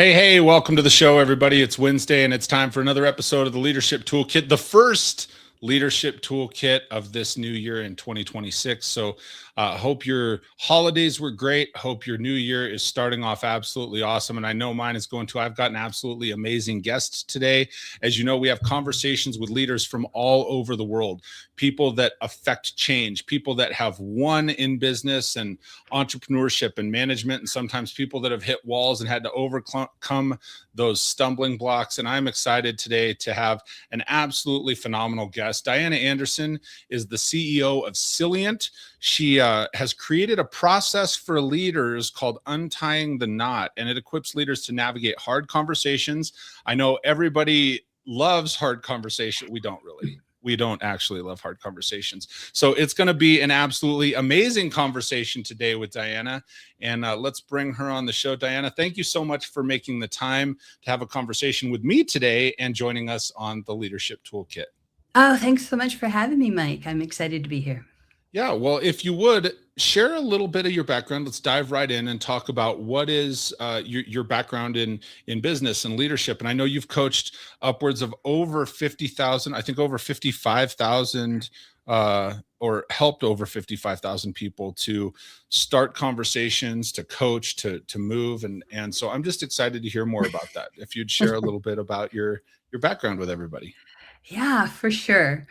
Hey, welcome to the show, everybody. It's Wednesday, and it's time for another episode of the Leadership Toolkit, the first Leadership Toolkit of this new year in 2026. So hope your holidays were great. Hope your new year is starting off absolutely awesome. And I know mine is going to. I've got an absolutely amazing guest today. As you know, we have conversations with leaders from all over the world, people that affect change, people that have won in business and entrepreneurship and management, and sometimes people that have hit walls and had to overcome those stumbling blocks. And I'm excited today to have an absolutely phenomenal guest. Dianna Anderson is the CEO of Cylient. She has created a process for leaders called Untying the Knot, and it equips leaders to navigate hard conversations. I know everybody loves hard conversation. We don't actually love hard conversations. So it's going to be an absolutely amazing conversation today with Dianna. And let's bring her on the show. Dianna, thank you so much for making the time to have a conversation with me today and joining us on the Leadership Toolkit. Oh, thanks so much for having me, Mike. I'm excited to be here. Yeah, well, if you would share a little bit of your background, let's dive right in and talk about what is your background in business and leadership. And I know you've coached upwards of over 50,000, I think over 55,000, or helped over 55,000 people to start conversations, to coach, to move, and so I'm just excited to hear more about that. If you'd share a little bit about your background with everybody. Yeah, for sure.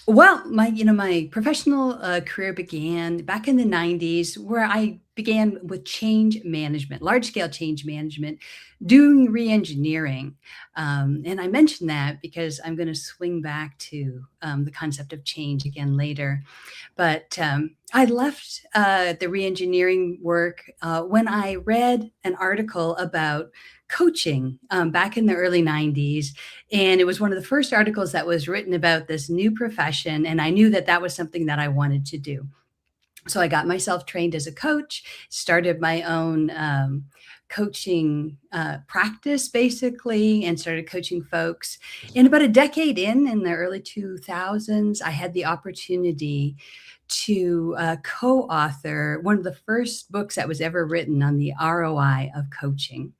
Well, my professional career began back in the 90s, where I began with change management, large scale change management, doing re-engineering. And I mentioned that because I'm going to swing back to the concept of change again later. But I left the re-engineering work when I read an article about coaching back in the early 90s. And it was one of the first articles that was written about this new profession. And I knew that that was something that I wanted to do. So I got myself trained as a coach, started my own coaching practice, basically, and started coaching folks. And about a decade in the early 2000s, I had the opportunity to co-author one of the first books that was ever written on the ROI of coaching.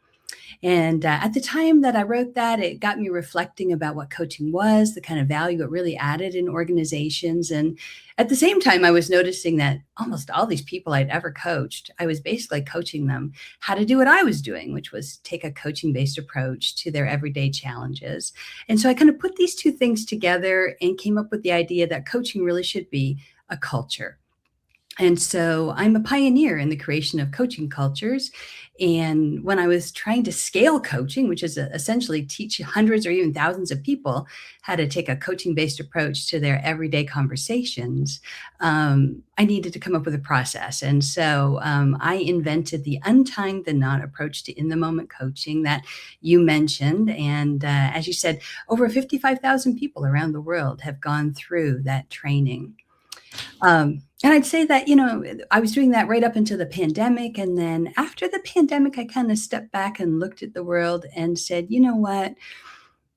And at the time that I wrote that, it got me reflecting about what coaching was, the kind of value it really added in organizations. And at the same time, I was noticing that almost all these people I'd ever coached, I was basically coaching them how to do what I was doing, which was take a coaching-based approach to their everyday challenges. And so I kind of put these two things together and came up with the idea that coaching really should be a culture. And so I'm a pioneer in the creation of coaching cultures. And when I was trying to scale coaching, which is essentially teach hundreds or even thousands of people how to take a coaching-based approach to their everyday conversations, I needed to come up with a process. And so I invented the Untying the Knot approach to in-the-moment coaching that you mentioned. And as you said, over 55,000 people around the world have gone through that training. And I'd say that, I was doing that right up into the pandemic. And then after the pandemic, I kind of stepped back and looked at the world and said, you know what?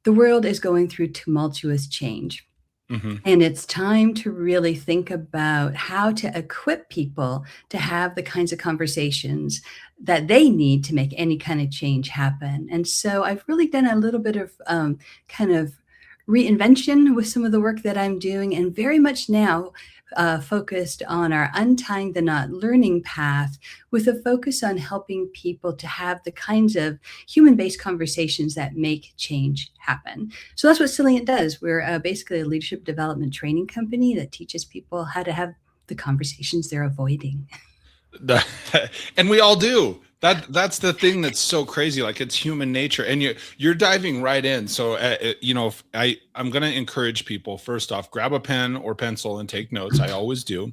The world is going through tumultuous change. Mm-hmm. And it's time to really think about how to equip people to have the kinds of conversations that they need to make any kind of change happen. And so I've really done a little bit of kind of reinvention with some of the work that I'm doing, and very much now focused on our Untying the Knot learning path, with a focus on helping people to have the kinds of human-based conversations that make change happen. So that's what Cylient does. We're basically a leadership development training company that teaches people how to have the conversations they're avoiding. And we all do. That's the thing that's so crazy. Like, it's human nature, and you're diving right in. So I'm going to encourage people, first off, grab a pen or pencil and take notes. I always do.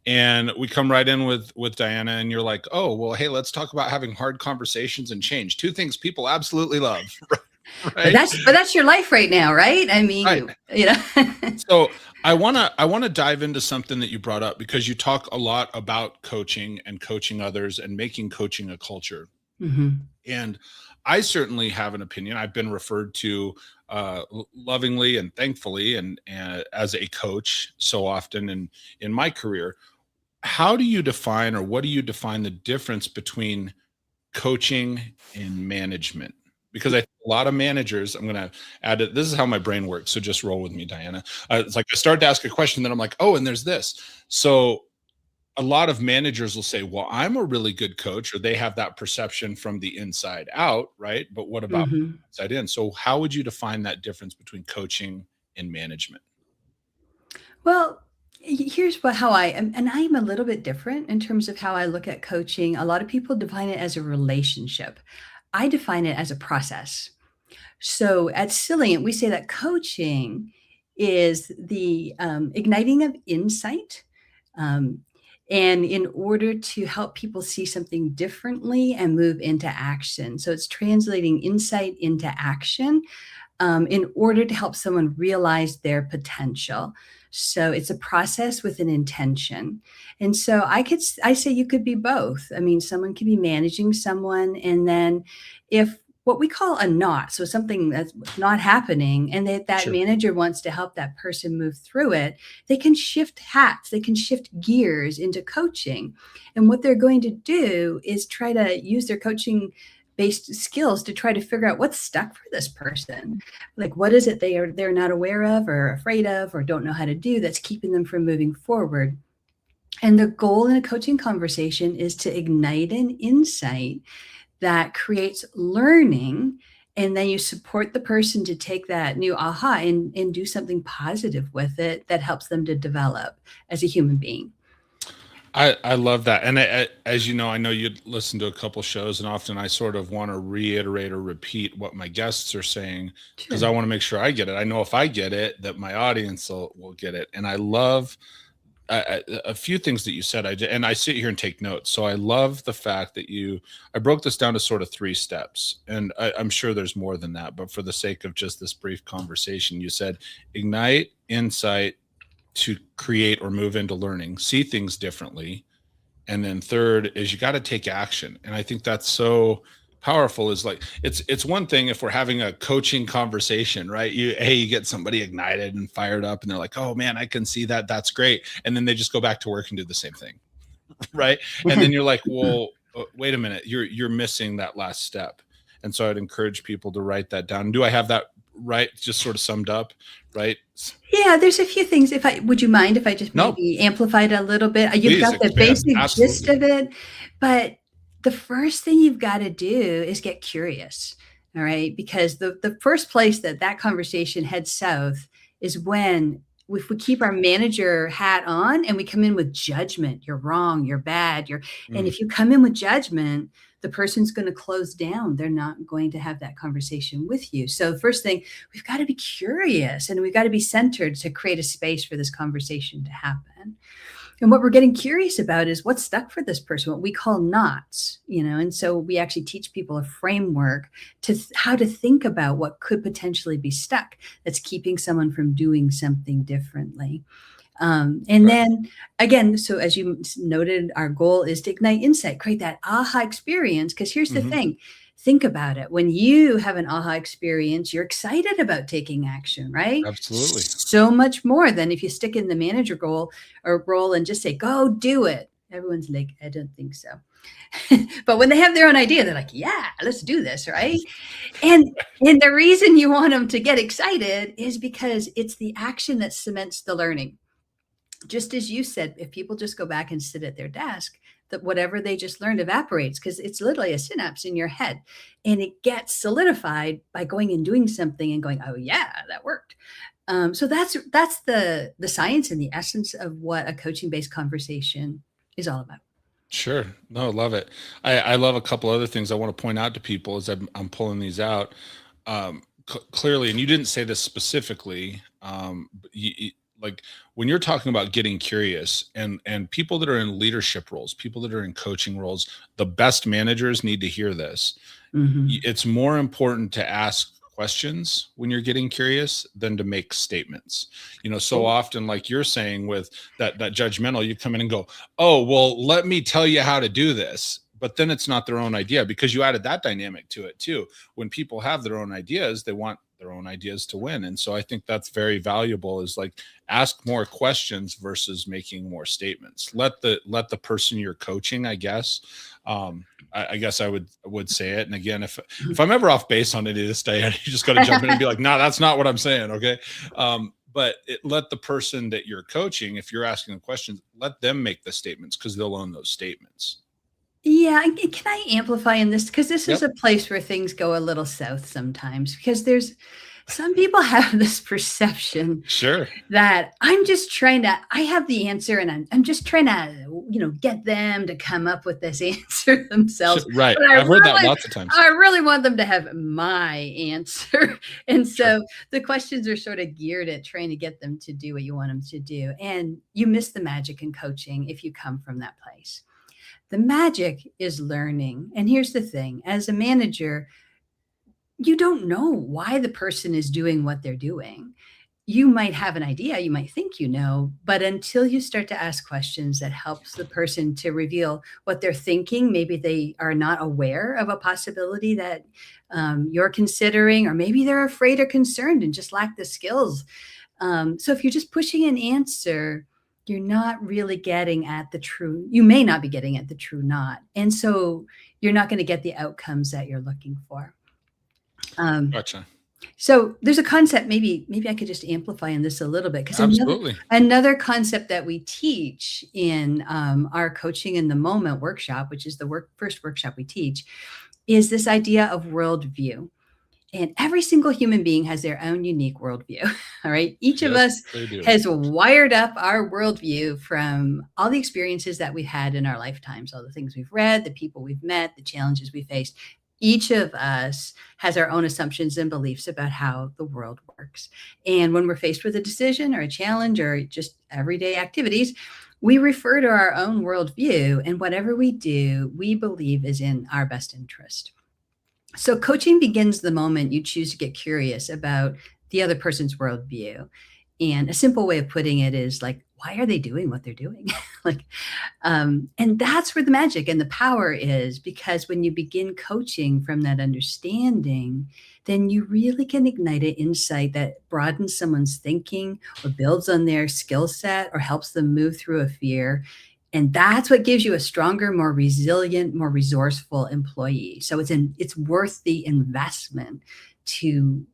And we come right in with Dianna, and you're like, oh, well, hey, let's talk about having hard conversations and change. Two things people absolutely love. Right? But that's your life right now, right? I mean, right. So I want to dive into something that you brought up, because you talk a lot about coaching and coaching others and making coaching a culture. Mm-hmm. And I certainly have an opinion. I've been referred to lovingly and thankfully and as a coach so often in my career. How do you define, or what do you define the difference between coaching and management? Because I think a lot of managers, I'm going to add it. This is how my brain works. So just roll with me, Dianna. It's like I start to ask a question, then I'm like, oh, and there's this. So a lot of managers will say, well, I'm a really good coach, or they have that perception from the inside out, right? But what about Mhm. inside in? So how would you define that difference between coaching and management? Well, here's how I am, and I'm a little bit different in terms of how I look at coaching. A lot of people define it as a relationship. I define it as a process. So at Cylient, we say that coaching is the igniting of insight. Um, and in order to help people see something differently and move into action. So it's translating insight into action in order to help someone realize their potential. So it's a process with an intention. And so I say you could be both. I mean, someone could be managing someone, and then if what we call a knot, so something that's not happening, and that Sure. manager wants to help that person move through it, they can shift hats, they can shift gears into coaching. And what they're going to do is try to use their coaching based skills to try to figure out what's stuck for this person. Like, what is it they're not aware of or afraid of or don't know how to do that's keeping them from moving forward. And the goal in a coaching conversation is to ignite an insight that creates learning, and then you support the person to take that new aha and do something positive with it that helps them to develop as a human being. I love that. And as you know, I know you'd listen to a couple shows, and often I sort of want to reiterate or repeat what my guests are saying, because I Sure. want to make sure I get it. I know if I get it, that my audience will get it. And I love a few things that you said. And I sit here and take notes. So I love the fact that I broke this down to sort of 3 steps. And I'm sure there's more than that, but for the sake of just this brief conversation, you said ignite insight to create or move into learning, see things differently. And then third is you got to take action. And I think that's so powerful. Is like it's one thing if we're having a coaching conversation, right? You get somebody ignited and fired up, and they're like, oh man, I can see that. That's great. And then they just go back to work and do the same thing. Right. And then you're like, well, wait a minute, you're missing that last step. And so I'd encourage people to write that down. Do I have that right? Just sort of summed up, right? Yeah, there's a few things. If I would you mind if I just No, maybe amplified a little bit? You've please got the expand. basic gist Absolutely. of it, but the first thing you've got to do is get curious. All right, because the first place that conversation heads south is when if we keep our manager hat on and we come in with judgment, you're wrong, you're bad, and Mm, if you come in with judgment, the person's going to close down. They're not going to have that conversation with you. So first thing, we've got to be curious and we've got to be centered to create a space for this conversation to happen. And what we're getting curious about is what's stuck for this person, what we call knots, and so we actually teach people a framework to how to think about what could potentially be stuck that's keeping someone from doing something differently. And right. then again, so as you noted, our goal is to ignite insight, create that aha experience. Because here's the Mhm. thing, think about it. When you have an aha experience, you're excited about taking action, right? Absolutely. So much more than if you stick in the manager goal or role and just say, go do it. Everyone's like, I don't think so. But when they have their own idea, they're like, yeah, let's do this, right? And and the reason you want them to get excited is because it's the action that cements the learning. Just as you said, if people just go back and sit at their desk, that whatever they just learned evaporates because it's literally a synapse in your head, and it gets solidified by going and doing something and going, oh yeah, that worked. So that's the science and the essence of what a coaching based conversation is all about. Sure. No, love it. I love a couple other things I want to point out to people as I'm pulling these out. Clearly, and you didn't say this specifically, but like when you're talking about getting curious, and people that are in leadership roles, people that are in coaching roles, the best managers need to hear this. Mhm. It's more important to ask questions when you're getting curious than to make statements. So Oh, often, like you're saying, with that judgmental, you come in and go, oh well, let me tell you how to do this, but then it's not their own idea, because you added that dynamic to it too. When people have their own ideas, they want their own ideas to win. And so I think that's very valuable, is like, ask more questions versus making more statements. Let the person you're coaching, I guess, I guess I would say it. And again, if I'm ever off base on any of this, Dianna, you just got to jump in and be like, no, that's not what I'm saying. Okay. But let the person that you're coaching, if you're asking the questions, let them make the statements, because they'll own those statements. Yeah, and can I amplify in this? Because this is Yep. a place where things go a little south sometimes, because there's some people have this perception Sure. that I have the answer, and I'm just trying to, get them to come up with this answer themselves. Right. But I've heard that lots of times. I really want them to have my answer. And so the questions are sort of geared at trying to get them to do what you want them to do. And you miss the magic in coaching if you come from that place. The magic is learning. And here's the thing, as a manager, you don't know why the person is doing what they're doing. You might have an idea, you might think you know, but until you start to ask questions that helps the person to reveal what they're thinking, maybe they are not aware of a possibility that you're considering, or maybe they're afraid or concerned and just lack the skills. So if you're just pushing an answer, you're not really getting at you may not be getting at the true knot. And so you're not going to get the outcomes that you're looking for. Gotcha. So there's a concept, maybe I could just amplify on this a little bit, because Absolutely. another concept that we teach in our Coaching in the Moment workshop, which is the first workshop we teach, is this idea of worldview. And every single human being has their own unique worldview. All right. Each of us has wired up our worldview from all the experiences that we've had in our lifetimes, all the things we've read, the people we've met, the challenges we faced. Each of us has our own assumptions and beliefs about how the world works. And when we're faced with a decision or a challenge or just everyday activities, we refer to our own worldview, and whatever we do, we believe is in our best interest. So coaching begins the moment you choose to get curious about the other person's worldview. And a simple way of putting it is like, why are they doing what they're doing? And that's where the magic and the power is, because when you begin coaching from that understanding, then you really can ignite an insight that broadens someone's thinking, or builds on their skill set, or helps them move through a fear. And that's what gives you a stronger, more resilient, more resourceful employee. So it's worth the investment to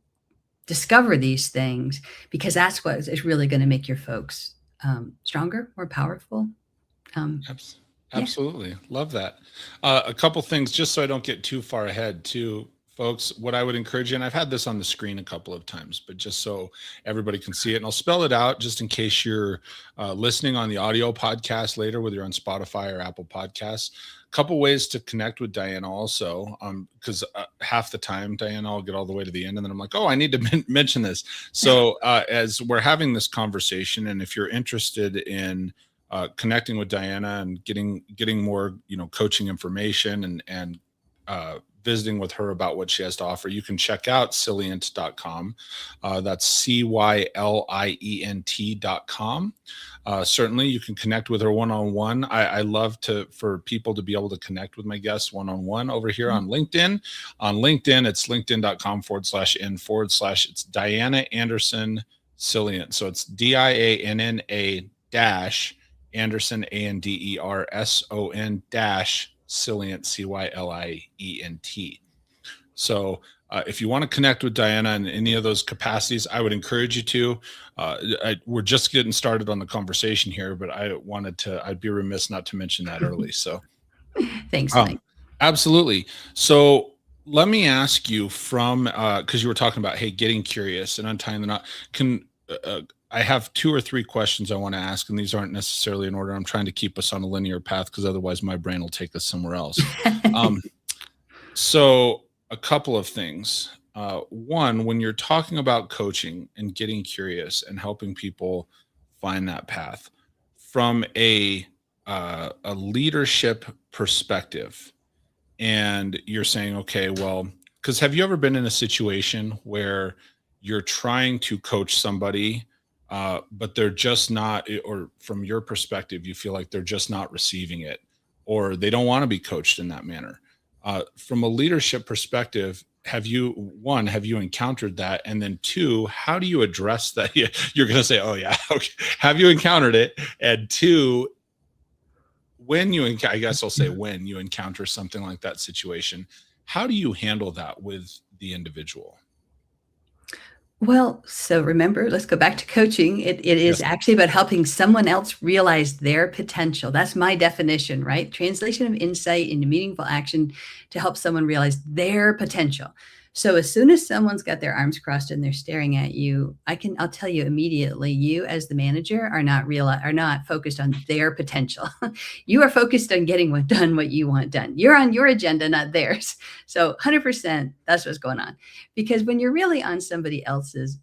discover these things, because that's what is really going to make your folks stronger, more powerful. Absolutely. Yeah. Love that. A couple things, just so I don't get too far ahead too, folks, what I would encourage you, and I've had this on the screen a couple of times, but just so everybody can see it, and I'll spell it out just in case you're listening on the audio podcast later, whether you're on Spotify or Apple Podcasts. A couple ways to connect with Dianna also, because half the time, Dianna, I'll get all the way to the end and then I'm like, oh, I need to mention this. So as we're having this conversation, and if you're interested in connecting with Dianna and getting more, coaching information and visiting with her about what she has to offer, you can check out Cylient.com. That's Cylient.com. Certainly you can connect with her one-on-one. I love for people to be able to connect with my guests one-on-one over here on LinkedIn. On LinkedIn, it's linkedin.com/in/ it's Dianna Anderson Cylient. So it's DIANNA Anderson, ANDERSON Cylient, CYLIENT. So if you want to connect with Dianna in any of those capacities, I would encourage you to. We're just getting started on the conversation here, but I'd be remiss not to mention that early. So thanks, Mike. Absolutely. So let me ask you because you were talking about, hey, getting curious and untying the knot. I have 2 or 3 questions I want to ask, and these aren't necessarily in order. I'm trying to keep us on a linear path, because otherwise my brain will take us somewhere else. So a couple of things. One, when you're talking about coaching and getting curious and helping people find that path from a leadership perspective, and you're saying, okay, well, because have you ever been in a situation where you're trying to coach somebody, but they're just not, or from your perspective, you feel like they're just not receiving it, or they don't want to be coached in that manner? From a leadership perspective, have you encountered that? And then two, how do you address that? You're going to say, oh yeah. Okay. Have you encountered it? And two, I guess I'll say when you encounter something like that situation, how do you handle that with the individual? Well, so remember, let's go back to coaching. It is Yes. actually about helping someone else realize their potential. That's my definition, right? Translation of insight into meaningful action to help someone realize their potential. So as soon as someone's got their arms crossed and they're staring at you, I'll tell you immediately, you as the manager are not focused on their potential. You are focused on getting done what you want done. You're on your agenda, not theirs. So 100%, that's what's going on. Because when you're really on somebody else's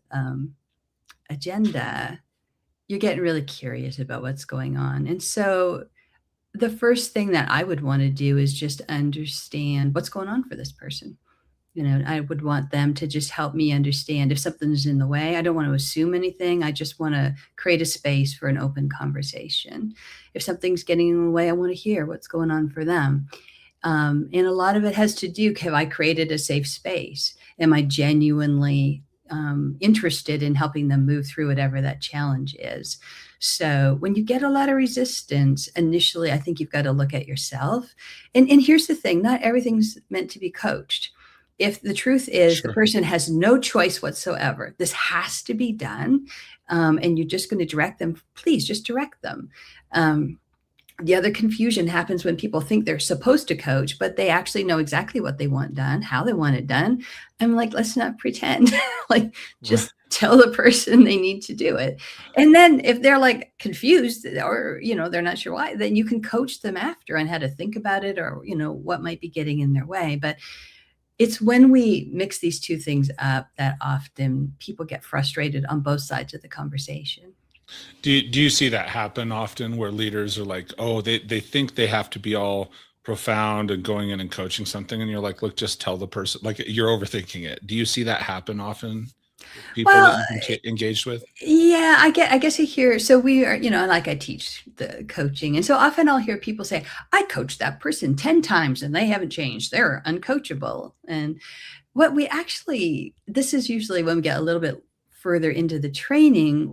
agenda, you're getting really curious about what's going on. And so the first thing that I would want to do is just understand what's going on for this person. I would want them to just help me understand if something's in the way. I don't want to assume anything. I just want to create a space for an open conversation. If something's getting in the way, I want to hear what's going on for them. And a lot of it has to do, have I created a safe space? Am I genuinely interested in helping them move through whatever that challenge is? So when you get a lot of resistance, initially, I think you've got to look at yourself. And here's the thing, not everything's meant to be coached. If the truth is Sure. the person has no choice whatsoever, this has to be done, and you're just going to direct them, please just direct them. The other confusion happens when people think they're supposed to coach, but they actually know exactly what they want done, how they want it done. I'm like, let's not pretend. Like, just tell the person they need to do it. And then if they're like confused or, they're not sure why, then you can coach them after on how to think about it or, what might be getting in their way. But it's when we mix these two things up that often people get frustrated on both sides of the conversation. Do you see that happen often where leaders are like, oh, they think they have to be all profound and going in and coaching something, and you're like, look, just tell the person, like, you're overthinking it. Do you see that happen often with people Well, that you've engaged with? yeah, I guess I hear, so we are, like I teach the coaching. And so often I'll hear people say, I coached that person 10 times and they haven't changed. They're uncoachable. And this is usually when we get a little bit further into the training,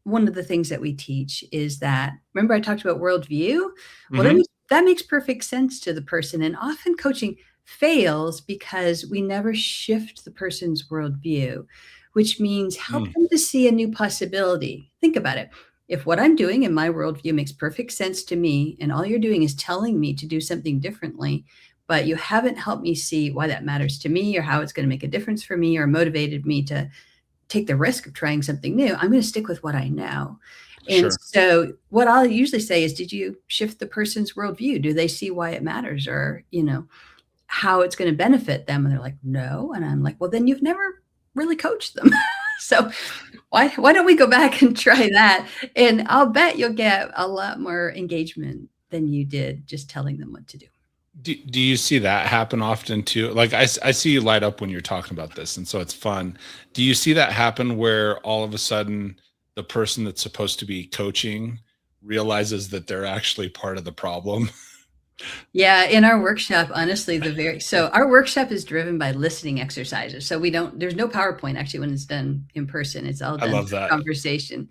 one of the things that we teach is that, remember I talked about worldview? Well, Mhm. that makes perfect sense to the person. And often coaching fails because we never shift the person's worldview, which means help Mm, them to see a new possibility. Think about it. If what I'm doing in my worldview makes perfect sense to me, and all you're doing is telling me to do something differently, but you haven't helped me see why that matters to me or how it's going to make a difference for me or motivated me to take the risk of trying something new, I'm going to stick with what I know. And sure. so what I'll usually say is, did you shift the person's worldview? Do they see why it matters or, how it's going to benefit them? And they're like, no. And I'm like, well, then you've never really coached them. So why don't we go back and try that? And I'll bet you'll get a lot more engagement than you did just telling them what to do. Do you see that happen often too? Like I see you light up when you're talking about this, and so it's fun. Do you see that happen where all of a sudden the person that's supposed to be coaching realizes that they're actually part of the problem? Yeah, in our workshop, honestly, so our workshop is driven by listening exercises. So there's no PowerPoint actually when it's done in person. It's all I done love through that. conversation.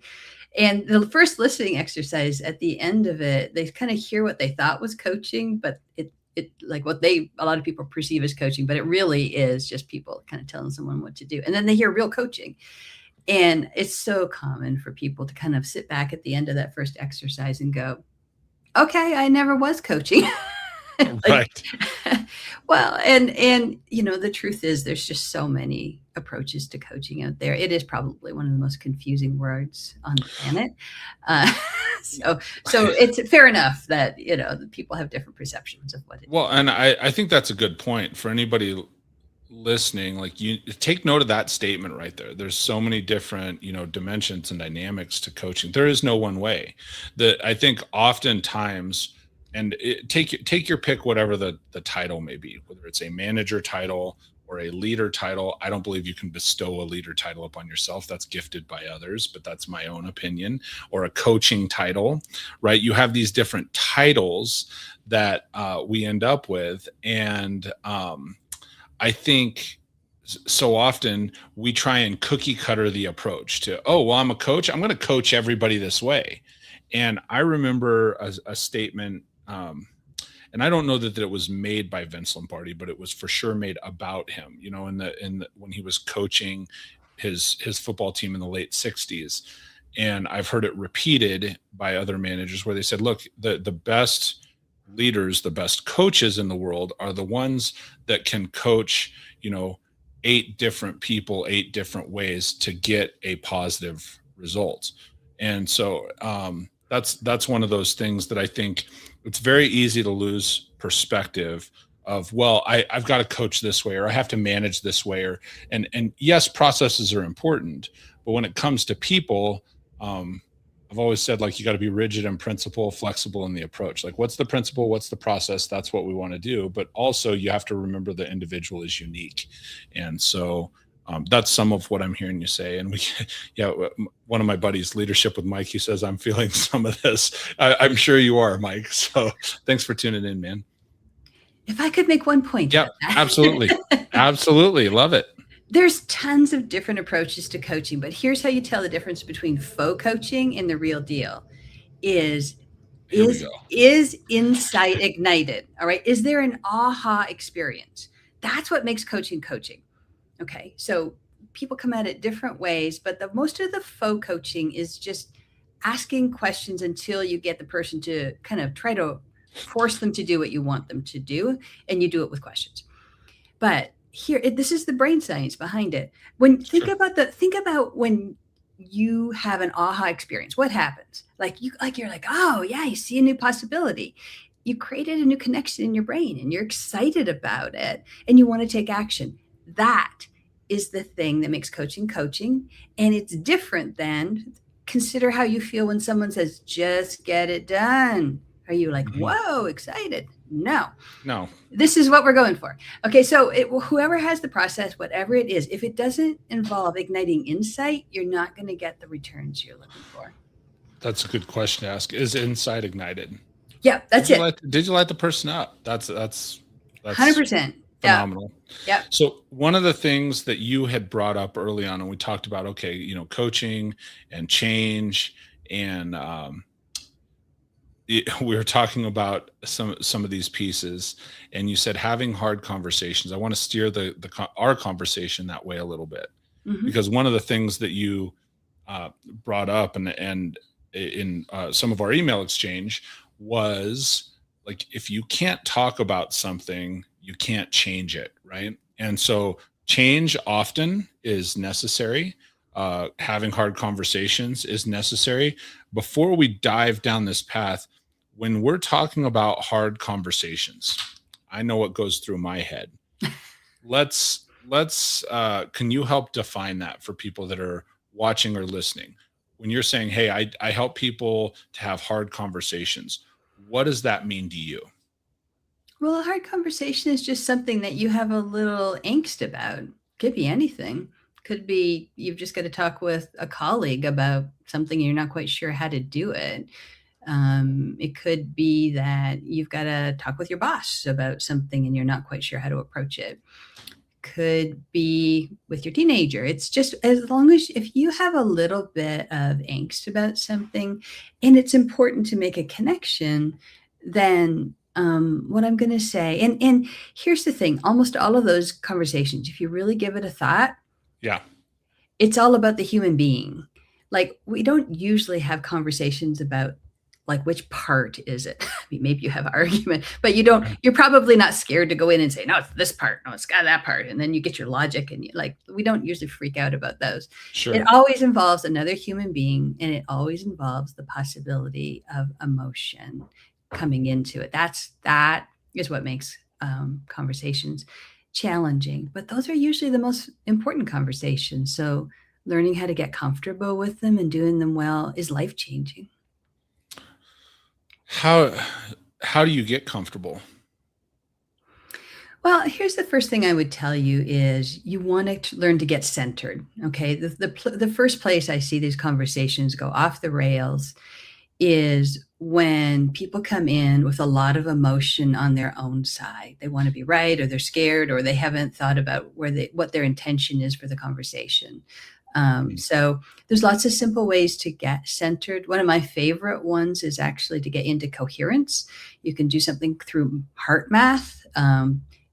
And the first listening exercise at the end of it, they kind of hear what they thought was coaching, but it like a lot of people perceive as coaching, but it really is just people kind of telling someone what to do. And then they hear real coaching. And it's so common for people to kind of sit back at the end of that first exercise and go, okay, I never was coaching. Like, Right. well, and the truth is there's just so many approaches to coaching out there. It is probably one of the most confusing words on the planet. Uh, so it's fair enough that, the people have different perceptions of what it Well, and I think that's a good point for anybody listening. Like, you take note of that statement right there. There's so many different, dimensions and dynamics to coaching. There is no one way. That I think oftentimes, and take your pick, whatever the title may be, whether it's a manager title or a leader title. I don't believe you can bestow a leader title upon yourself. That's gifted by others, but that's my own opinion. Or a coaching title, right? You have these different titles that we end up with. And I think so often we try and cookie cutter the approach to, oh, well, I'm a coach, I'm going to coach everybody this way. And I remember a statement, and I don't know that it was made by Vince Lombardi, but it was for sure made about him, when he was coaching his football team in the late 60s. And I've heard it repeated by other managers where they said, look, the best leaders, the best coaches in the world are the ones that can coach, 8 different people, 8 different ways to get a positive result. And so that's one of those things that I think it's very easy to lose perspective of, well, I've got to coach this way, or I have to manage this way, and yes, processes are important, but when it comes to people, I've always said, like, you got to be rigid in principle, flexible in the approach. Like, what's the principle? What's the process? That's what we want to do. But also you have to remember the individual is unique. And so that's some of what I'm hearing you say. And one of my buddies, Leadership with Mike, he says, I'm feeling some of this. I'm sure you are, Mike. So thanks for tuning in, man. If I could make one point. Yeah, absolutely. Absolutely. Love it. There's tons of different approaches to coaching, but here's how you tell the difference between faux coaching and the real deal. Is insight ignited? All right. Is there an aha experience? That's what makes coaching coaching. Okay. So people come at it different ways, but most of the faux coaching is just asking questions until you get the person to kind of try to force them to do what you want them to do. And you do it with questions. But this is the brain science behind it. Think about when you have an aha experience. What happens? You're like, oh yeah, you see a new possibility. You created a new connection in your brain, and you're excited about it, and you want to take action. That is the thing that makes coaching coaching, and it's different than consider how you feel when someone says, "Just get it done." Are you like, whoa, excited? No. This is what we're going for. Okay, so whoever has the process, whatever it is, if it doesn't involve igniting insight, you're not going to get the returns you're looking for. That's a good question to ask. Is insight ignited? Yeah, that's it. Did you light the person up? That's 100%. Phenomenal. Yeah. So one of the things that you had brought up early on, and we talked about, okay, coaching and change, and we were talking about some of these pieces, and you said having hard conversations. I want to steer our conversation that way a little bit, because one of the things that you brought up and in some of our email exchange was, like, if you can't talk about something, you can't change it, right? And so change often is necessary. Having hard conversations is necessary. Before we dive down this path, when we're talking about hard conversations, I know what goes through my head. Can you help define that for people that are watching or listening? When you're saying, hey, I help people to have hard conversations, what does that mean to you? Well, a hard conversation is just something that you have a little angst about. Could be anything. Could be you've just got to talk with a colleague about something and you're not quite sure how to do it. It could be that you've got to talk with your boss about something and you're not quite sure how to approach it. Could be with your teenager. It's just, as long as if you have a little bit of angst about something and it's important to make a connection, then what I'm going to say, and here's the thing, almost all of those conversations, if you really give it a thought, it's all about the human being. Like, we don't usually have conversations about, like, which part is it? I mean, maybe you have an argument, but you're probably not scared to go in and say, no, it's this part. No, it's got that part. And then you get your logic, and we don't usually freak out about those. Sure. It always involves another human being, and it always involves the possibility of emotion coming into it. That is what makes conversations challenging, but those are usually the most important conversations. So learning how to get comfortable with them and doing them well is life-changing. How do you get comfortable? Well, here's the first thing I would tell you is you want to learn to get centered. Okay. The first place I see these conversations go off the rails is when people come in with a lot of emotion on their own side. They want to be right, or they're scared, or they haven't thought about what their intention is for the conversation. Mm. So there's lots of simple ways to get centered. One of my favorite ones is actually to get into coherence. You can do something through heart math.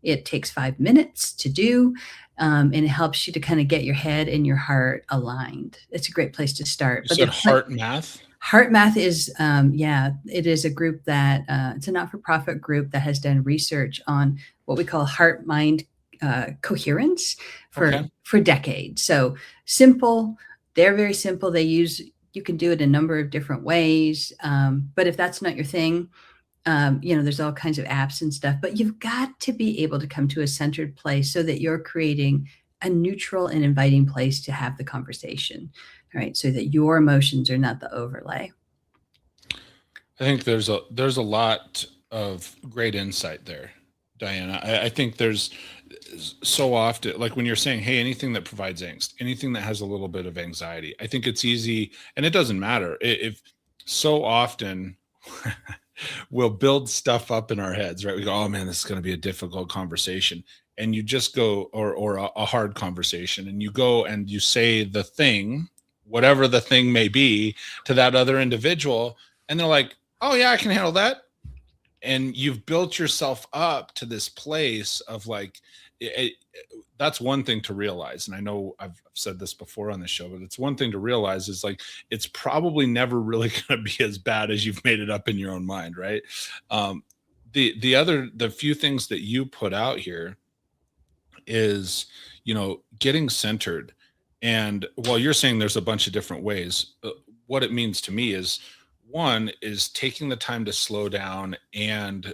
It takes 5 minutes to do, and it helps you to kind of get your head and your heart aligned. It's a great place to start. You But said there's heart math? Heart Math is, yeah, it is a group that it's a not-for-profit group that has done research on what we call heart-mind coherence for Okay. for decades. So simple, they're very simple. You can do it a number of different ways. But if that's not your thing, there's all kinds of apps and stuff. But you've got to be able to come to a centered place so that you're creating a neutral and inviting place to have the conversation. All right, so that your emotions are not the overlay. I think there's a lot of great insight there, Diana. I think there's so often, like when you're saying, hey, anything that provides angst, anything that has a little bit of anxiety, I think it's easy, and it doesn't matter if so often we'll build stuff up in our heads, right? We go, oh man, this is going to be a difficult conversation. And you just go, or a hard conversation, and you go and you say the thing, whatever the thing may be, to that other individual. And they're like, oh yeah, I can handle that. And you've built yourself up to this place of like, that's one thing to realize. And I know I've said this before on the show, but it's one thing to realize is like, it's probably never really going to be as bad as you've made it up in your own mind. Right. The few things that you put out here is, getting centered. And while you're saying there's a bunch of different ways, what it means to me is, one is taking the time to slow down and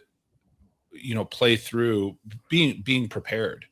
play through, being prepared,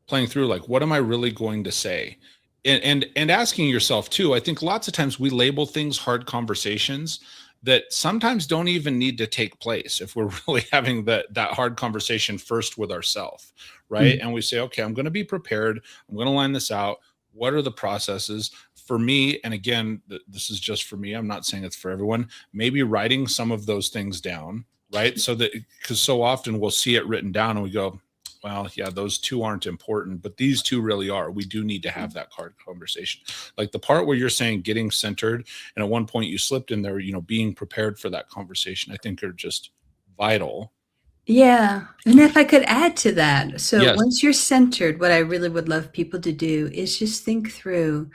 playing through like, what am I really going to say, and asking yourself too. I think lots of times we label things hard conversations that sometimes don't even need to take place if we're really having that hard conversation first with ourselves, right? Mm. And we say, okay, I'm going to be prepared, I'm going to line this out. What are the processes for me? And again, this is just for me, I'm not saying it's for everyone. Maybe writing some of those things down, right? So that, because so often we'll see it written down and we go, well, yeah, those two aren't important, but these two really are. We do need to have that hard conversation. Like the part where you're saying getting centered, and at one point you slipped in there, being prepared for that conversation, I think are just vital. Yeah, and if I could add to that, so Yes. once you're centered, what I really would love people to do is just think through,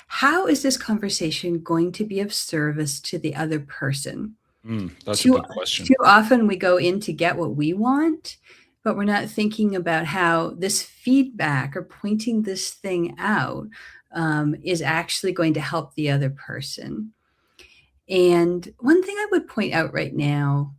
how is this conversation going to be of service to the other person? That's a Too good question. too often we go in to get what we want, but we're not thinking about how this feedback or pointing this thing out is actually going to help the other person. And one thing I would point out right now,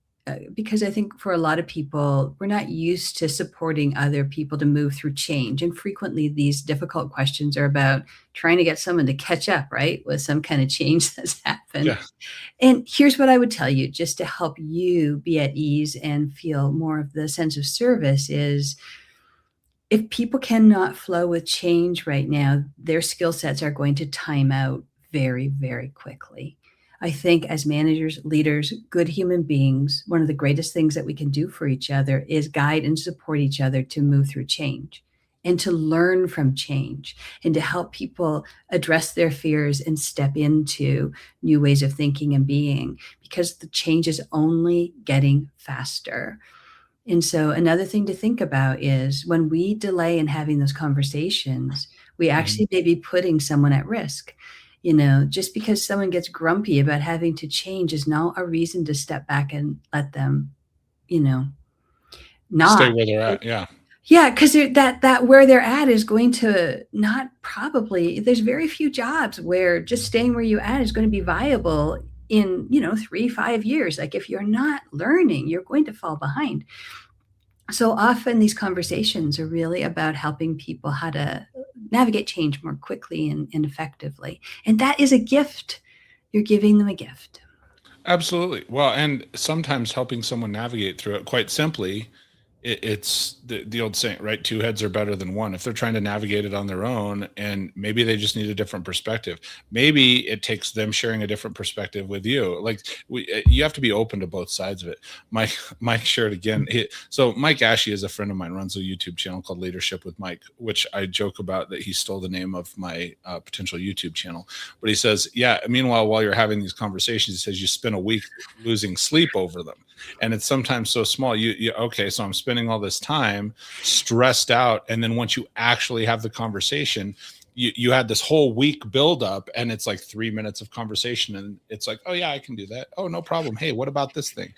because I think for a lot of people, we're not used to supporting other people to move through change. And frequently, these difficult questions are about trying to get someone to catch up, right, with some kind of change that's happened. Yeah. And here's what I would tell you, just to help you be at ease and feel more of the sense of service is, if people cannot flow with change right now, their skill sets are going to time out very, very quickly. I think as managers, leaders, good human beings, one of the greatest things that we can do for each other is guide and support each other to move through change and to learn from change and to help people address their fears and step into new ways of thinking and being, because the change is only getting faster. And so another thing to think about is when we delay in having those conversations, we Mhm. actually may be putting someone at risk. Just because someone gets grumpy about having to change is not a reason to step back and let them, you know, Stay not. where they're at. Yeah. Yeah, because that where they're at is going to not probably, there's very few jobs where just staying where you at is going to be viable in, 3, 5 years. Like if you're not learning, you're going to fall behind. So often these conversations are really about helping people how to navigate change more quickly and effectively. And that is a gift. You're giving them a gift. Absolutely. Well, and sometimes helping someone navigate through it, quite simply, it's the old saying, right? Two heads are better than one. If they're trying to navigate it on their own, and maybe they just need a different perspective, maybe it takes them sharing a different perspective with you. Like you have to be open to both sides of it. Mike shared again. So Mike Ashley is a friend of mine, runs a YouTube channel called Leadership with Mike, which I joke about that he stole the name of my potential YouTube channel. But he says, yeah, meanwhile, while you're having these conversations, he says you spend a week losing sleep over them. And it's sometimes so small. Okay, so I'm spending all this time stressed out, and then once you actually have the conversation, you had this whole week build up, and it's like 3 minutes of conversation, and it's like, oh yeah, I can do that. Oh, no problem. Hey, what about this thing?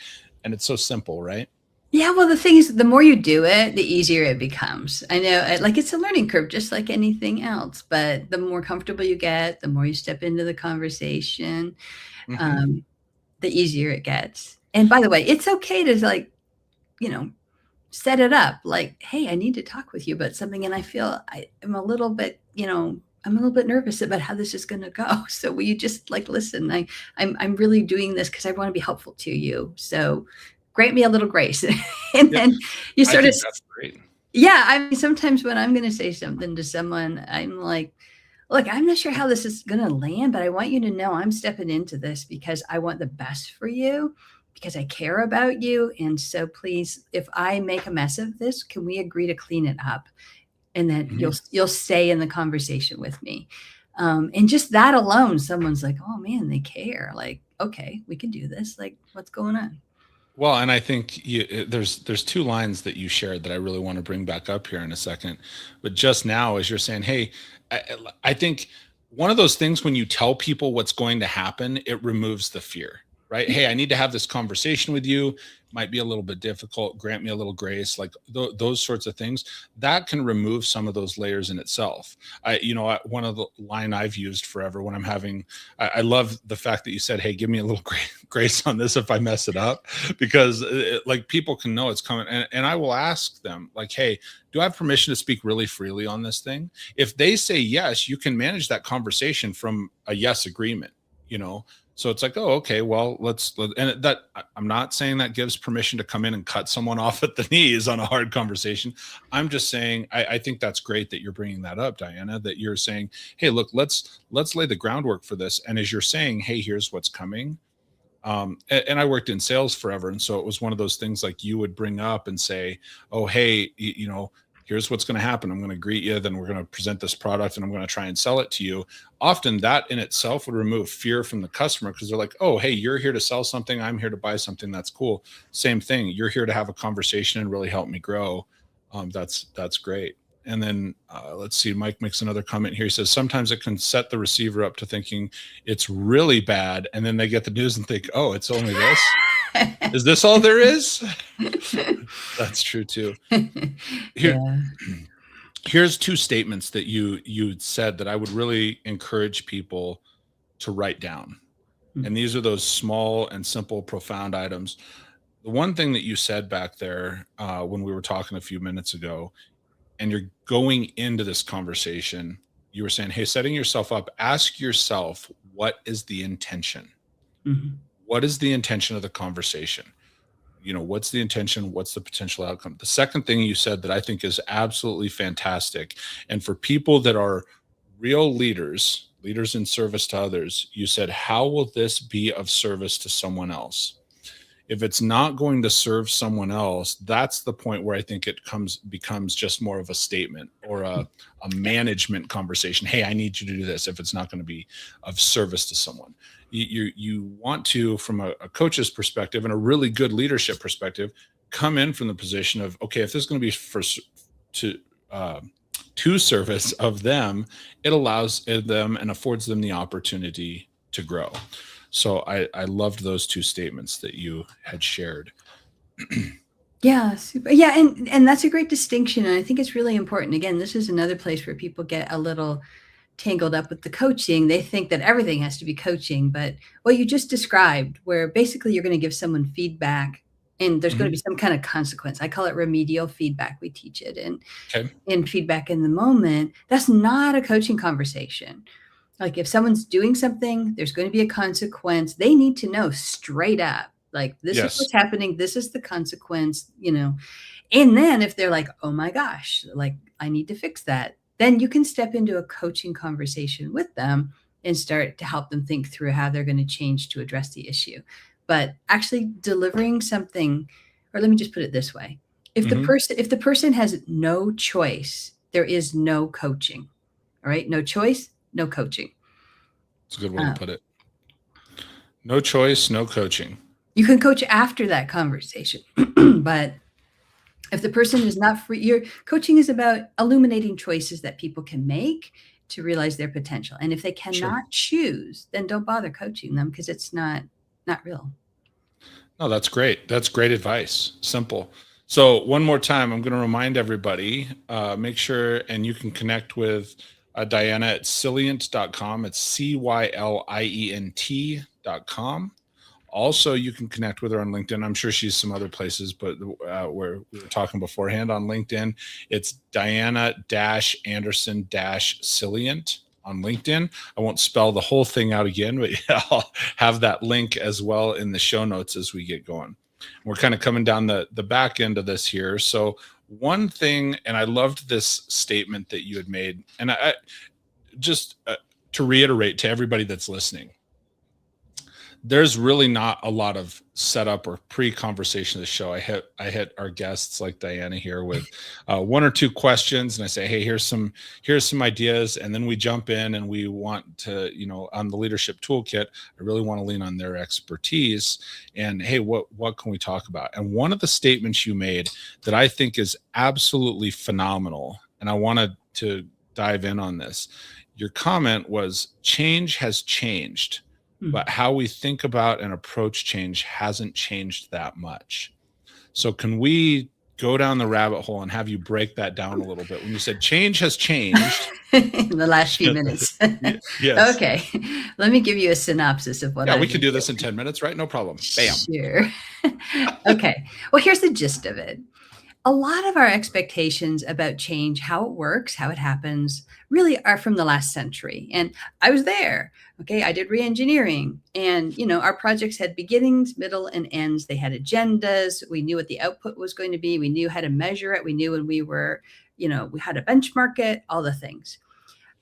And it's so simple, right? Yeah, well, the thing is, the more you do it, the easier it becomes. I know, like it's a learning curve, just like anything else. But the more comfortable you get, the more you step into the conversation, Mm-hmm. the easier it gets. And by the way, it's okay to like, set it up like, hey, I need to talk with you about something. And I feel I'm a little bit, I'm a little bit nervous about how this is going to go. So will you just like, listen, I'm really doing this because I want to be helpful to you. So grant me a little grace. And Yeah, then you I sort of, think that's great. yeah, I mean, sometimes when I'm going to say something to someone, I'm like, look, I'm not sure how this is going to land, but I want you to know I'm stepping into this because I want the best for you, because I care about you. And so please, if I make a mess of this, can we agree to clean it up? And then Mhm. you'll stay in the conversation with me. And just that alone, someone's like, oh man, they care. Like, okay, we can do this. Like, what's going on? Well, and I think there's two lines that you shared that I really want to bring back up here in a second. But just now, as you're saying, hey, I think one of those things when you tell people what's going to happen, it removes the fear, right? Hey, I need to have this conversation with you. Might be a little bit difficult. Grant me a little grace, like those sorts of things. That can remove some of those layers in itself. One of the line I've used forever when I'm having, I love the fact that you said, hey, give me a little grace on this if I mess it up, because like people can know it's coming, and I will ask them like, hey, do I have permission to speak really freely on this thing? If they say yes, you can manage that conversation from a yes agreement, you know. So it's like, oh, okay, well, and that I'm not saying that gives permission to come in and cut someone off at the knees on a hard conversation. I'm just saying I think that's great that you're bringing that up, Dianna, that you're saying, hey, look, let's lay the groundwork for this. And as you're saying, hey, here's what's coming. And I worked in sales forever, and so it was one of those things like you would bring up and say, oh, hey, here's what's going to happen. I'm going to greet you, then we're going to present this product, and I'm going to try and sell it to you. Often that in itself would remove fear from the customer, because they're like, oh, hey, you're here to sell something, I'm here to buy something. That's cool. Same thing, you're here to have a conversation and really help me grow. That's great. And then let's see, Mike makes another comment here. He says, sometimes it can set the receiver up to thinking it's really bad. And then they get the news and think, oh, it's only this. Is this all there is? That's true too. Here, Yeah. here's two statements that you said that I would really encourage people to write down. And these are those small and simple, profound items. The one thing that you said back there when we were talking a few minutes ago, and you're going into this conversation, you were saying, hey, setting yourself up, ask yourself, what is the intention? Mhm. What is the intention of the conversation? What's the intention? What's the potential outcome? The second thing you said that I think is absolutely fantastic, and for people that are real leaders in service to others, you said, how will this be of service to someone else? If it's not going to serve someone else, that's the point where I think it becomes just more of a statement or a management conversation. Hey, I need you to do this. If it's not going to be of service to someone, you want to, from a coach's perspective and a really good leadership perspective, come in from the position of, okay, if this is going to be to uh, to service of them, it allows them and affords them the opportunity to grow. So I loved those two statements that you had shared. Yeah, super. Yeah, and that's a great distinction, and I think it's really important. Again, this is another place where people get a little tangled up with the coaching. They think that everything has to be coaching, but what you just described, where basically you're going to give someone feedback and there's going to Mhm. be some kind of consequence. I call it remedial feedback. We teach it Okay. in feedback in the moment. That's not a coaching conversation. Like if someone's doing something, there's going to be a consequence. They need to know straight up, like this is Yes. what's happening. This is the consequence, And then if they're like, oh my gosh, like I need to fix that, then you can step into a coaching conversation with them and start to help them think through how they're going to change to address the issue. But actually delivering something, or let me just put it this way. If the person has no choice, there is no coaching. All right. No choice, no coaching. It's a good way to put it. No choice, no coaching. You can coach after that conversation, but if the person is not free, your coaching is about illuminating choices that people can make to realize their potential. And if they cannot choose, then don't bother coaching them because it's not real. No, that's great. That's great advice. Simple. So one more time, I'm going to remind everybody, make sure, and you can connect with Dianna at Cylient.com. It's Cylient.com. Also, you can connect with her on LinkedIn. I'm sure she's some other places, but where we were talking beforehand on LinkedIn, it's Dianna-Anderson-Cylient on LinkedIn. I won't spell the whole thing out again, but I'll have that link as well in the show notes as we get going. We're kind of coming down the back end of this here. So one thing, and I loved this statement that you had made, and I just to reiterate to everybody that's listening, there's really not a lot of setup or pre-conversation of the show. I hit our guests like Dianna here with one or two questions, and I say, hey, here's some ideas, and then we jump in and we want to, on the Leadership Toolkit, I really want to lean on their expertise. And hey, what can we talk about? And one of the statements you made that I think is absolutely phenomenal, and I wanted to dive in on this. Your comment was, change has changed, but how we think about and approach change hasn't changed that much. So can we go down the rabbit hole and have you break that down a little bit? When you said change has changed in the last few minutes. Yes. Okay. Let me give you a synopsis of what we can do this in 10 minutes, right? No problem. Bam. Sure. Okay. Well, here's the gist of it. A lot of our expectations about change, how it works, how it happens, really are from the last century. And I was there. Okay. I did re-engineering, and, our projects had beginnings, middle, and ends. They had agendas. We knew what the output was going to be. We knew how to measure it. We knew when we were, we had to benchmark it, all the things.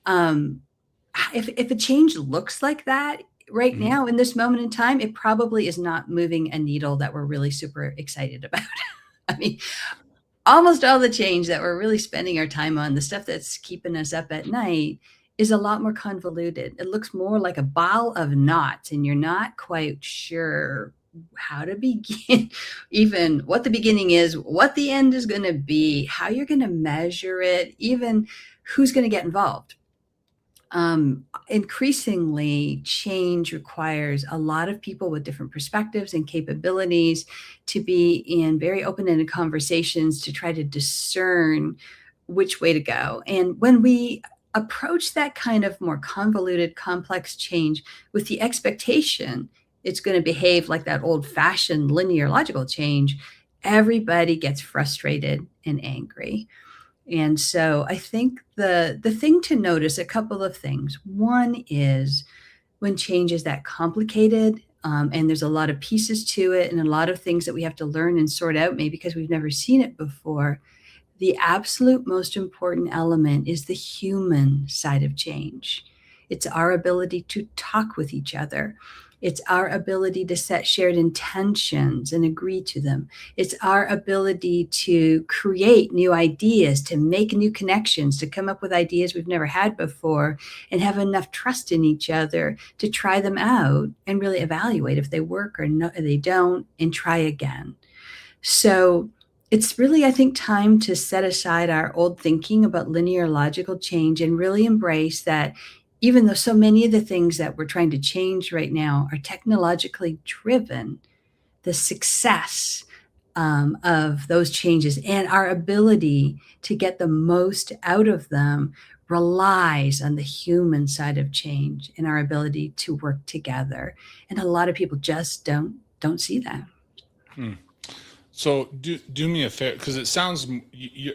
If a change looks like that right now in this moment in time, it probably is not moving a needle that we're really super excited about. I mean, almost all the change that we're really spending our time on, the stuff that's keeping us up at night, is a lot more convoluted. It looks more like a ball of knots, and you're not quite sure how to begin, even what the beginning is, what the end is going to be, how you're going to measure it, even who's going to get involved. Increasingly, change requires a lot of people with different perspectives and capabilities to be in very open-ended conversations to try to discern which way to go. And when we approach that kind of more convoluted, complex change with the expectation it's going to behave like that old-fashioned linear logical change, everybody gets frustrated and angry. And so I think the thing to notice, a couple of things. One is when change is that complicated, and there's a lot of pieces to it and a lot of things that we have to learn and sort out, maybe because we've never seen it before. The absolute most important element is the human side of change. It's our ability to talk with each other. It's our ability to set shared intentions and agree to them. It's our ability to create new ideas, to make new connections, to come up with ideas we've never had before, and have enough trust in each other to try them out and really evaluate if they work or no, they don't, and try again. So it's really, I think, time to set aside our old thinking about linear logical change and really embrace that even though so many of the things that we're trying to change right now are technologically driven, the success of those changes and our ability to get the most out of them relies on the human side of change and our ability to work together. And a lot of people just don't see that. So do me a favor, because it sounds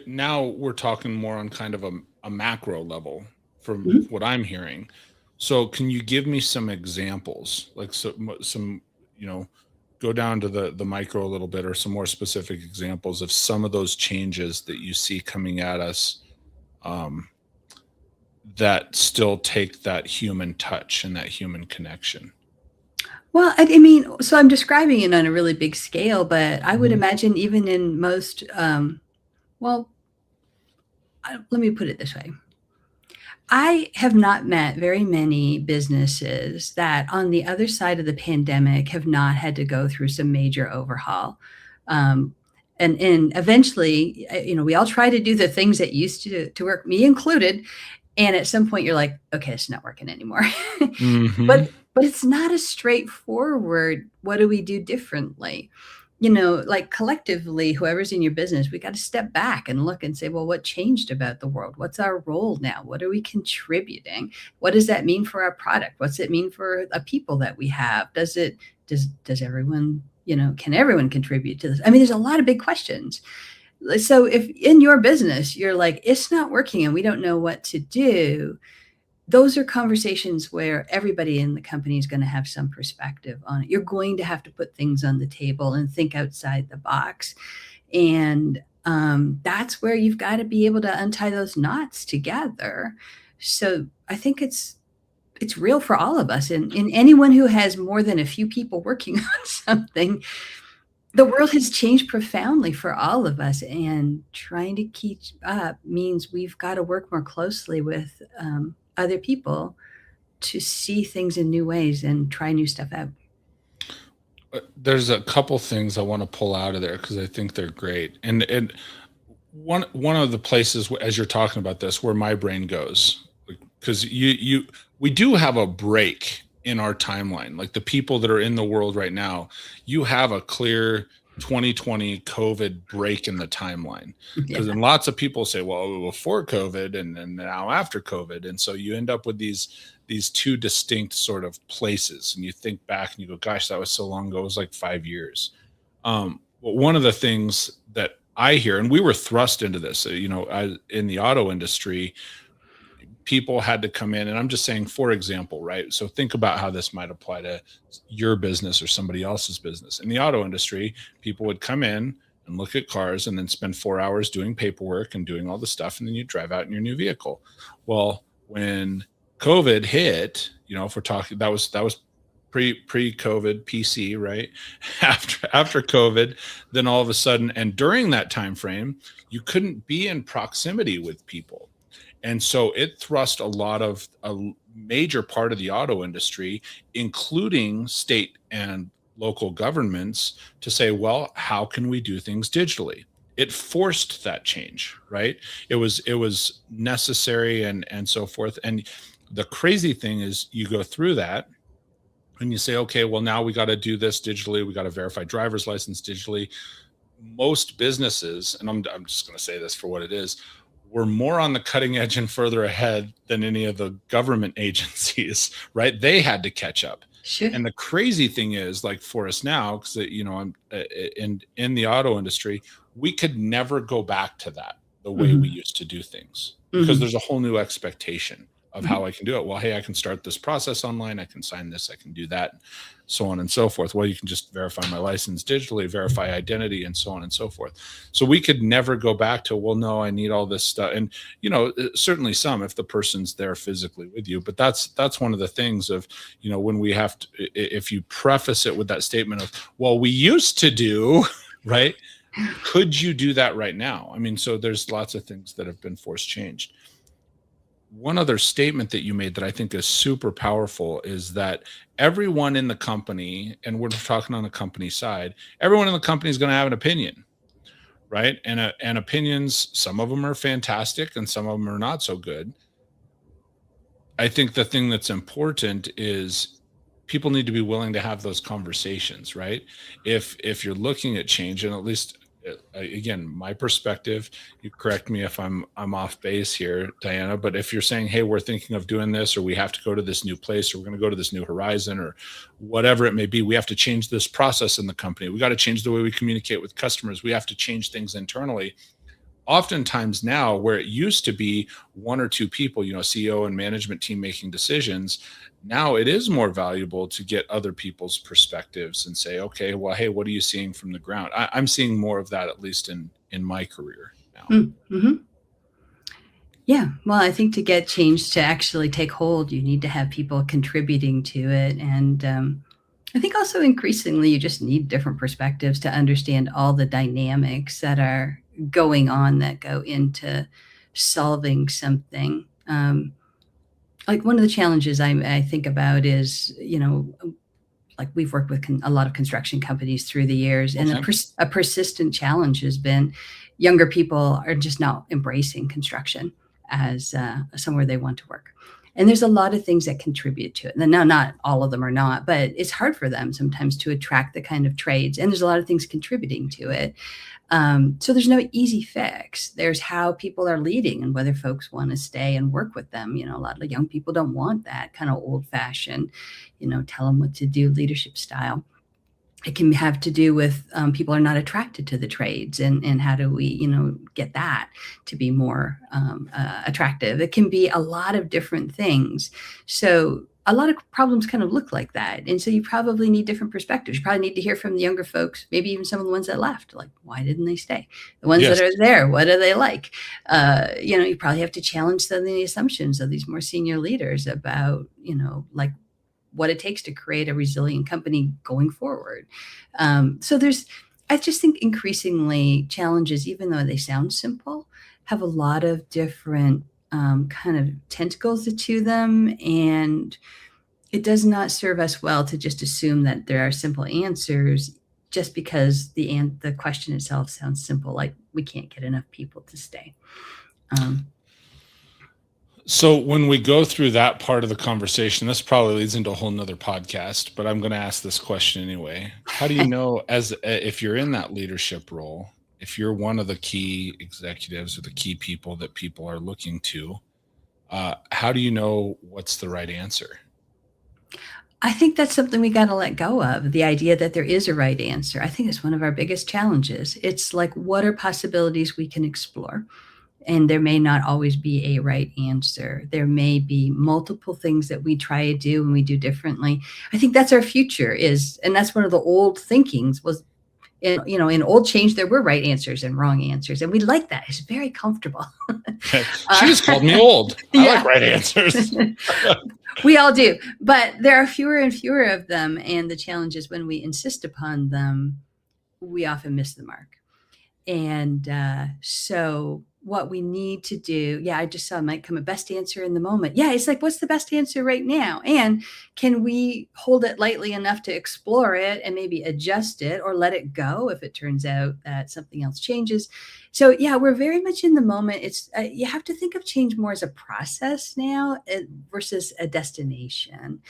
now we're talking more on kind of a macro level from what I'm hearing. So can you give me some examples, like some go down to the micro a little bit, or some more specific examples of some of those changes that you see coming at us, um, that still take that human touch and that human connection. Well, I mean, so I'm describing it on a really big scale, but I would Mhm. imagine even in most, well, let me put it this way. I have not met very many businesses that on the other side of the pandemic have not had to go through some major overhaul. Um, and eventually, we all try to do the things that used to work, me included. And at some point, you're like, okay, it's not working anymore. Mhm. But it's not as straightforward. What do we do differently? Like collectively, whoever's in your business, we got to step back and look and say, well, what changed about the world? What's our role now? What are we contributing? What does that mean for our product? What's it mean for the people that we have? Does everyone, can everyone contribute to this? I mean, there's a lot of big questions. So if in your business, you're like, it's not working and we don't know what to do, those are conversations where everybody in the company is going to have some perspective on it. You're going to have to put things on the table and think outside the box. And that's where you've got to be able to untie those knots together. So I think it's real for all of us. And anyone who has more than a few people working on something, the world has changed profoundly for all of us. And trying to keep up means we've got to work more closely with other people to see things in new ways and try new stuff out. There's a couple things I want to pull out of there because I think they're great. And one of the places, as you're talking about this, where my brain goes, because we do have a break in our timeline. Like the people that are in the world right now, you have a clear 2020 COVID break in the timeline. Yeah. Because then lots of people say, well, before COVID and then now after COVID. And so you end up with these two distinct sort of places. And you think back and you go, gosh, that was so long ago. It was like 5 years. But one of the things that I hear, and we were thrust into this, in the auto industry, people had to come in, and I'm just saying, for example, right? So think about how this might apply to your business or somebody else's business. In the auto industry, people would come in and look at cars and then spend 4 hours doing paperwork and doing all the stuff. And then you drive out in your new vehicle. Well, when COVID hit, if we're talking, that was pre-COVID PC, right? After COVID, then all of a sudden, and during that time frame, you couldn't be in proximity with people. And so it thrust a major part of the auto industry, including state and local governments, to say, well, how can we do things digitally? It forced that change, right? It was necessary and so forth. And the crazy thing is you go through that and you say, okay, well, now we got to do this digitally. We got to verify driver's license digitally. Most businesses, and I'm just going to say this for what it is, we're more on the cutting edge and further ahead than any of the government agencies, right? They had to catch up. Sure. And the crazy thing is, like for us now, because I'm in the auto industry, we could never go back to that the way we used to do things, because there's a whole new expectation of how I can do it. Well, hey, I can start this process online. I can sign this. I can do that, so on and so forth. Well, you can just verify my license digitally, verify identity, and so on and so forth. So we could never go back to, well, no, I need all this stuff. And, certainly some, if the person's there physically with you, but that's one of the things of, when we have to, if you preface it with that statement of, well, we used to do, right? Could you do that right now? I mean, so there's lots of things that have been forced changed. One other statement that you made that I think is super powerful is that everyone in the company, and we're talking on the company side, everyone in the company is going to have an opinion, right? And opinions, some of them are fantastic and some of them are not so good. I think the thing that's important is people need to be willing to have those conversations, right? If you're looking at change, and at least again, my perspective, you correct me if I'm off base here, Dianna, but if you're saying, hey, we're thinking of doing this, or we have to go to this new place, or we're going to go to this new horizon, or whatever it may be, we have to change this process in the company. We got to change the way we communicate with customers. We have to change things internally. oftentimes now, where it used to be one or two people, CEO and management team making decisions, now it is more valuable to get other people's perspectives and say, okay, well, hey, what are you seeing from the ground? I'm seeing more of that, at least in my career now. Mm-hmm. Yeah. Well, I think to get change to actually take hold, you need to have people contributing to it. And I think also increasingly, you just need different perspectives to understand all the dynamics that are going on that go into solving something. Like one of the challenges I think about is, like we've worked with a lot of construction companies through the years, and a persistent challenge has been younger people are just not embracing construction as somewhere they want to work. And there's a lot of things that contribute to it. And now, not all of them are not, but it's hard for them sometimes to attract the kind of trades. And there's a lot of things contributing to it. So there's no easy fix. There's how people are leading and whether folks want to stay and work with them. A lot of young people don't want that kind of old fashioned, tell them what to do leadership style. It can have to do with people are not attracted to the trades, and how do we, get that to be more attractive? It can be a lot of different things. So a lot of problems kind of look like that. And so you probably need different perspectives. You probably need to hear from the younger folks, maybe even some of the ones that left, like, why didn't they stay? The ones that are there, what do they like? You probably have to challenge some of the assumptions of these more senior leaders about, like, what it takes to create a resilient company going forward. So I just think increasingly challenges, even though they sound simple, have a lot of different kind of tentacles to them. And it does not serve us well to just assume that there are simple answers just because the question itself sounds simple, like we can't get enough people to stay. So when we go through that part of the conversation, this probably leads into a whole nother podcast, but I'm going to ask this question anyway. How do you know, if you're in that leadership role, if you're one of the key executives or the key people that people are looking to, how do you know what's the right answer? I think that's something we got to let go of, the idea that there is a right answer. I think it's one of our biggest challenges. It's like, what are possibilities we can explore? And there may not always be a right answer. There may be multiple things that we try to do and we do differently. I think that's our future and that's one of the old thinkings was, in old change, there were right answers and wrong answers. And we like that. It's very comfortable. She just called me old. I like right answers. We all do. But there are fewer and fewer of them. And the challenge is when we insist upon them, we often miss the mark. And so what we need to do, I just saw Mike come a best answer in the moment. Yeah, it's like, what's the best answer right now? And can we hold it lightly enough to explore it and maybe adjust it or let it go if it turns out that something else changes? So we're very much in the moment. It's you have to think of change more as a process now versus a destination.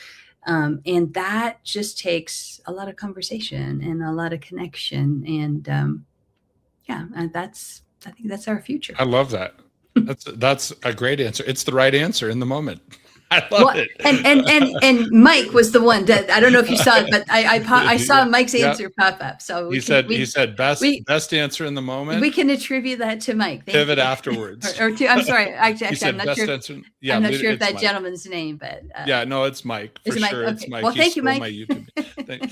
And that just takes a lot of conversation and a lot of connection. And I think that's our future. I love that. That's a great answer. It's the right answer in the moment. I love it. And Mike was the one that, I don't know if you saw it, but I saw Mike's answer pop up. So he said best answer in the moment. We can attribute that to Mike. Pivot afterwards. I'm sorry. Actually, I'm not sure. Answer, I'm not sure if that gentleman's name, but no, it's Mike for sure. Okay. It's Mike. Well, thank you, Mike. My YouTube thing.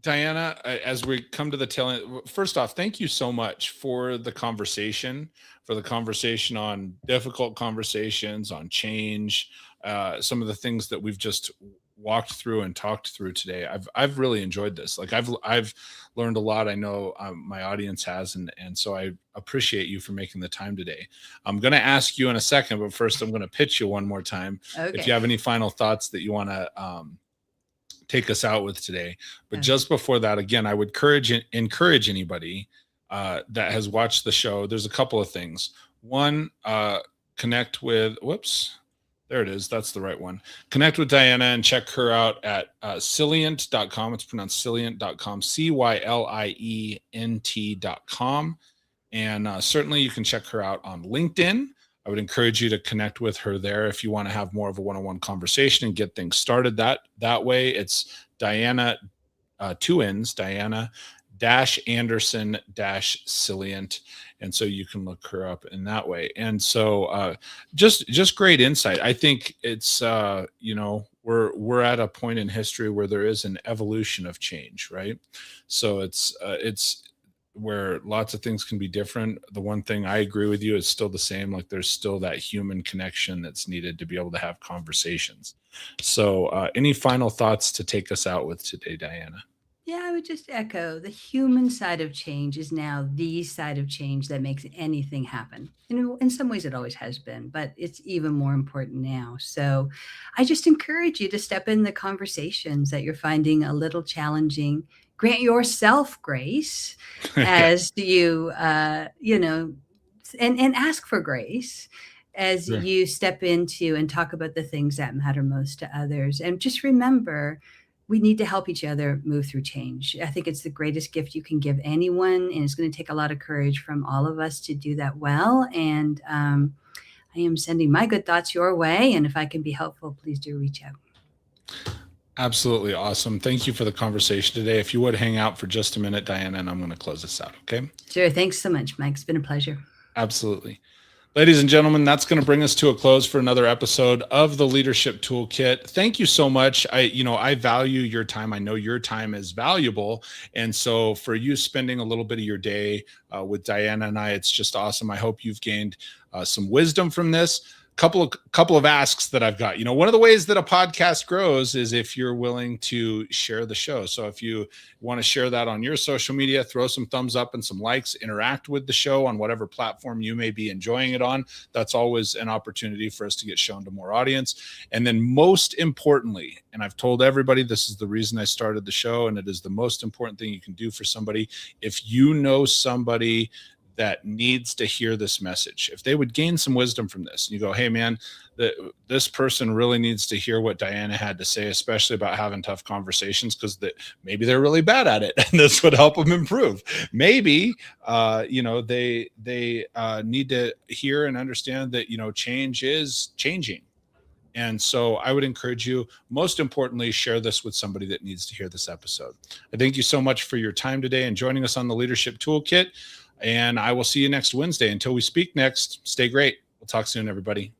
Dianna, as we come to the tail end, first off, thank you so much for the conversation on difficult conversations, on change, some of the things that we've just walked through and talked through today. I've really enjoyed this. Like I've learned a lot. I know my audience has, and so I appreciate you for making the time today. I'm going to ask you in a second, but first I'm going to pitch you one more time. Okay. If you have any final thoughts that you want to take us out with today. But just before that, again, I would encourage anybody that has watched the show. There's a couple of things. One, connect with, there it is. That's the right one. Connect with Dianna and check her out at Cylient.com. It's pronounced Cylient.com, Cylient.com. And certainly you can check her out on LinkedIn. I would encourage you to connect with her there if you want to have more of a one-on-one conversation and get things started that way. It's Dianna, two N's, Dianna, Anderson-Cylient. And so you can look her up in that way. And so just great insight. I think it's, we're at a point in history where there is an evolution of change, right? So it's where lots of things can be different. The one thing I agree with you is still the same. Like there's still that human connection that's needed to be able to have conversations. So any final thoughts to take us out with today, Dianna? Yeah, I would just echo the human side of change is now the side of change that makes anything happen. In some ways, it always has been, but it's even more important now. So I just encourage you to step in the conversations that you're finding a little challenging. Grant yourself grace Yeah. as you, and ask for grace as Sure. you step into and talk about the things that matter most to others. And just remember, we need to help each other move through change. I think it's the greatest gift you can give anyone, and it's going to take a lot of courage from all of us to do that well. And I am sending my good thoughts your way, and if I can be helpful, please do reach out. Absolutely awesome. Thank you for the conversation today. If you would hang out for just a minute, Dianna, and I'm going to close this out, okay? Sure. Thanks so much, Mike. It's been a pleasure. Absolutely. Ladies and gentlemen, that's going to bring us to a close for another episode of the Leadership Toolkit. Thank you so much. I value your time. I know your time is valuable. And so for you spending a little bit of your day with Dianna and I, it's just awesome. I hope you've gained some wisdom from this. Couple of asks that I've got. One of the ways that a podcast grows is if you're willing to share the show. So if you want to share that on your social media, throw some thumbs up and some likes, interact with the show on whatever platform you may be enjoying it on. That's always an opportunity for us to get shown to more audience. And then most importantly, and I've told everybody, this is the reason I started the show, and it is the most important thing you can do for somebody. If you know somebody that needs to hear this message, if they would gain some wisdom from this, and you go, hey man, this person really needs to hear what Dianna had to say, especially about having tough conversations, because maybe they're really bad at it and this would help them improve. Maybe they need to hear and understand that change is changing. And so I would encourage you, most importantly, share this with somebody that needs to hear this episode. I thank you so much for your time today and joining us on the Leadership Toolkit. And I will see you next Wednesday. Until we speak next, stay great. We'll talk soon, everybody.